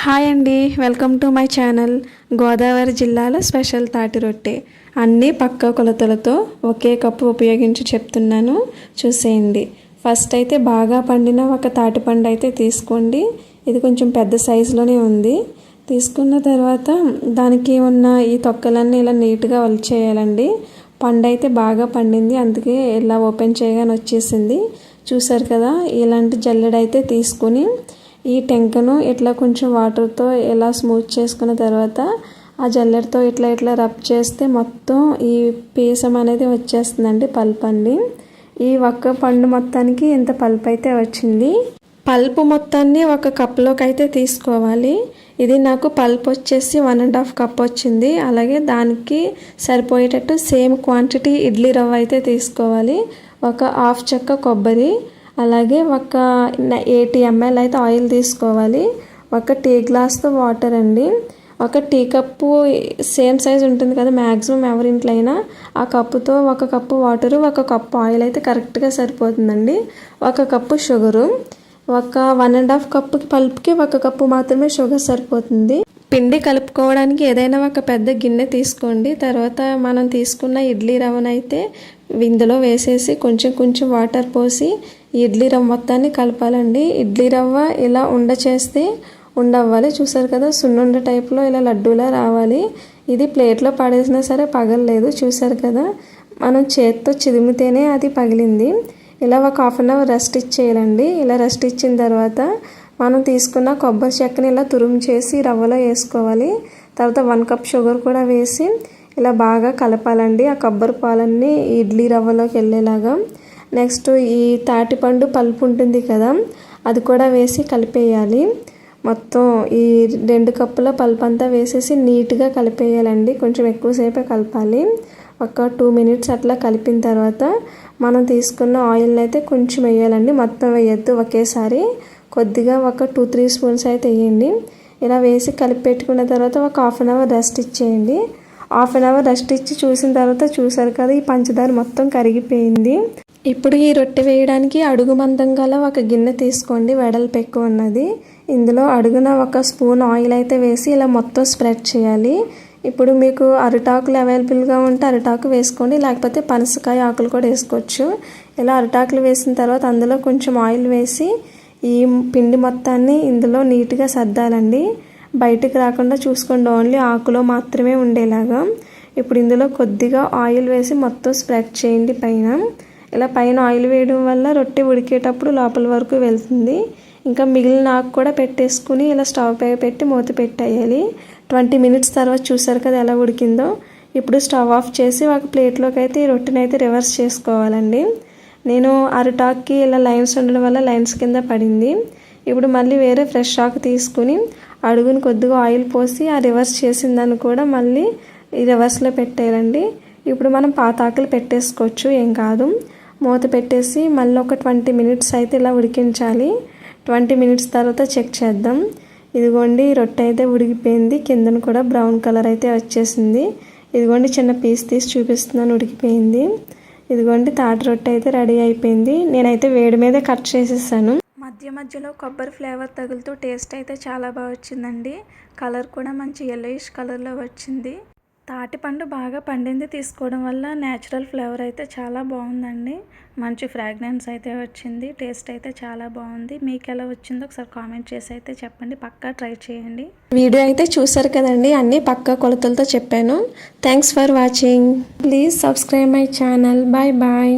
Hi అండి, welcome to my channel. Godavari జిల్లాలో special తాటి రొట్టె అన్నీ పక్క కొలతలతో ఒకే కప్పు ఉపయోగించి చెప్తున్నాను, చూసేయండి. ఫస్ట్ అయితే బాగా పండిన ఒక తాటి పండు అయితే తీసుకోండి. ఇది కొంచెం పెద్ద సైజులోనే ఉంది. తీసుకున్న తర్వాత దానికి ఉన్న ఈ తొక్కలన్నీ ఇలా నీట్గా వలిచేయాలండి. పండు అయితే బాగా పండింది, అందుకే ఇలా ఓపెన్ చేయగానే వచ్చేసింది. చూసారు కదా, ఇలాంటి జల్లెడైతే తీసుకుని ఈ టెంకను ఇట్లా కొంచెం వాటర్తో ఇలా స్మూత్ చేసుకున్న తర్వాత ఆ జల్లెడతో ఇట్లా రబ్ చేస్తే మొత్తం ఈ పీసం అనేది వచ్చేస్తుందండి, పల్ప్ అండి. ఈ ఒక్క పండు మొత్తానికి ఇంత పల్ప్ అయితే వచ్చింది. పల్ప్ మొత్తాన్ని ఒక కప్లోకి అయితే తీసుకోవాలి. ఇది నాకు పల్ప్ వచ్చేసి 1.5 కప్ వచ్చింది. అలాగే దానికి సరిపోయేటట్టు సేమ్ క్వాంటిటీ ఇడ్లీ రవ్వ అయితే తీసుకోవాలి. ఒక హాఫ్ చెక్క కొబ్బరి, అలాగే ఒక 80 ml అయితే ఆయిల్ తీసుకోవాలి. ఒక టీ గ్లాస్తో వాటర్ అండి. ఒక టీ కప్పు సేమ్ సైజ్ ఉంటుంది కదా, మ్యాక్సిమం ఎవరింట్లో అయినా ఆ కప్పుతో ఒక కప్పు వాటరు, ఒక కప్పు ఆయిల్ అయితే కరెక్ట్గా సరిపోతుందండి. ఒక కప్పు షుగరు, ఒక 1.5 కప్పు పల్ప్కి ఒక కప్పు మాత్రమే షుగర్ సరిపోతుంది. పిండి కలుపుకోవడానికి ఏదైనా ఒక పెద్ద గిన్నె తీసుకోండి. తర్వాత మనం తీసుకున్న ఇడ్లీ రవ్వనైతే ఇందులో వేసేసి కొంచెం వాటర్ పోసి ఇడ్లీ రవ్వ మొత్తాన్ని కలపాలండి. ఇడ్లీ రవ్వ ఇలా ఉండ చేస్తే ఉండవ్వాలి. చూసారు కదా, సున్నుండ టైప్లో ఇలా లడ్డూలా రావాలి. ఇది ప్లేట్లో పడేసినా సరే పగలలేదు. చూసారు కదా, మనం చేత్తో చిదిమితేనే అది పగిలింది. ఇలా ఒక హాఫ్ అన్ అవర్ రెస్ట్ ఇచ్చేయాలండి. ఇలా రెస్ట్ ఇచ్చిన తర్వాత మనం తీసుకున్న కొబ్బరి చెక్కని ఇలా తురుము చేసి రవ్వలో వేసుకోవాలి. తర్వాత 1 కప్ షుగర్ కూడా వేసి ఇలా బాగా కలపాలండి, ఆ కొబ్బరి పాలన్నీ ఇడ్లీ రవ్వలోకి వెళ్ళేలాగా. నెక్స్ట్ ఈ తాటిపండు పల్పు ఉంటుంది కదా, అది కూడా వేసి కలిపేయాలి. మొత్తం ఈ 2 కప్పుల పల్పు అంతా వేసేసి నీట్గా కలిపేయాలండి. కొంచెం ఎక్కువసేపే కలపాలి. ఒక 2 minutes అట్లా కలిపిన తర్వాత మనం తీసుకున్న ఆయిల్ని అయితే కొంచెం వేయాలండి, మొత్తం వేయద్దు ఒకేసారి. కొద్దిగా ఒక 2-3 స్పూన్స్ అయితే వేయండి. ఇలా వేసి కలిపి పెట్టుకున్న తర్వాత ఒక హాఫ్ అన్ అవర్ రెస్ట్ ఇచ్చేయండి. హాఫ్ అన్ అవర్ రెస్ట్ ఇచ్చి చూసిన తర్వాత చూసారు కదా, ఈ పంచదార మొత్తం కరిగిపోయింది. ఇప్పుడు ఈ రొట్టె వేయడానికి అడుగు మందం గల ఒక గిన్నె తీసుకోండి, వెడల్పు ఎక్కువ ఉన్నది. ఇందులో అడుగున ఒక స్పూన్ ఆయిల్ అయితే వేసి ఇలా మొత్తం స్ప్రెడ్ చేయాలి. ఇప్పుడు మీకు అరిటాకులు అవైలబుల్గా ఉంటే అరిటాకు వేసుకోండి, లేకపోతే పనసకాయ ఆకులు కూడా వేసుకోవచ్చు. ఇలా అరిటాకులు వేసిన తర్వాత అందులో కొంచెం ఆయిల్ వేసి ఈ పిండి మొత్తాన్ని ఇందులో నీట్గా సర్దాలండి. బయటకు రాకుండా చూసుకోండి, ఓన్లీ ఆకులో మాత్రమే ఉండేలాగా. ఇప్పుడు ఇందులో కొద్దిగా ఆయిల్ వేసి మొత్తం స్ప్రెడ్ చేయండి పైన. ఇలా పైన ఆయిల్ వేయడం వల్ల రొట్టె ఉడికేటప్పుడు లోపల వరకు వెళ్తుంది. ఇంకా మిగిలిన ఆకు కూడా పెట్టేసుకుని ఇలా స్టవ్ పై పెట్టి మూత పెట్టేయాలి. 20 minutes తర్వాత చూసారు కదా ఎలా ఉడికిందో. ఇప్పుడు స్టవ్ ఆఫ్ చేసి ఒక ప్లేట్లోకి అయితే ఈ రొట్టెని అయితే రివర్స్ చేసుకోవాలండి. నేను అరిటాక్కి ఇలా లైన్స్ ఉండడం వల్ల లైన్స్ కింద పడింది. ఇప్పుడు మళ్ళీ వేరే ఫ్రెష్ ఆకు తీసుకుని అడుగుని కొద్దిగా ఆయిల్ పోసి ఆ రివర్స్ చేసిందని కూడా మళ్ళీ ఈ రివర్స్లో పెట్టేయాలండి. ఇప్పుడు మనం పాత ఆకులు పెట్టేసుకోవచ్చు, ఏం కాదు. మూత పెట్టేసి మళ్ళీ ఒక 20 minutes అయితే ఇలా ఉడికించాలి. 20 minutes తర్వాత చెక్ చేద్దాం. ఇదిగోండి, రొట్టె అయితే ఉడికిపోయింది. కిందన కూడా బ్రౌన్ కలర్ అయితే వచ్చేసింది. ఇదిగోండి, చిన్న పీస్ తీసి చూపిస్తున్నాను, ఉడికిపోయింది. ఇదిగోండి, తాటి రొట్టె అయితే రెడీ అయిపోయింది. నేనైతే వేడి మీద కట్ చేసేసాను. మధ్యలో కొబ్బరి ఫ్లేవర్ తగులుతూ టేస్ట్ అయితే చాలా బాగా వచ్చిందండి. కలర్ కూడా మంచి yellowish కలర్లో వచ్చింది. తాటిపండు బాగా పండింది తీసుకోవడం వల్ల న్యాచురల్ ఫ్లేవర్ అయితే చాలా బాగుందండి. మంచి ఫ్రాగ్రెన్స్ అయితే వచ్చింది. టేస్ట్ అయితే చాలా బాగుంది. మీకు ఎలా వచ్చిందో ఒకసారి కామెంట్ చేసి అయితే చెప్పండి, పక్కా ట్రై చేయండి. వీడియో అయితే చూసారు కదండి, అన్నీ పక్కా కొలతలతో చెప్పాను. Thanks for watching. Please subscribe my channel. Bye bye.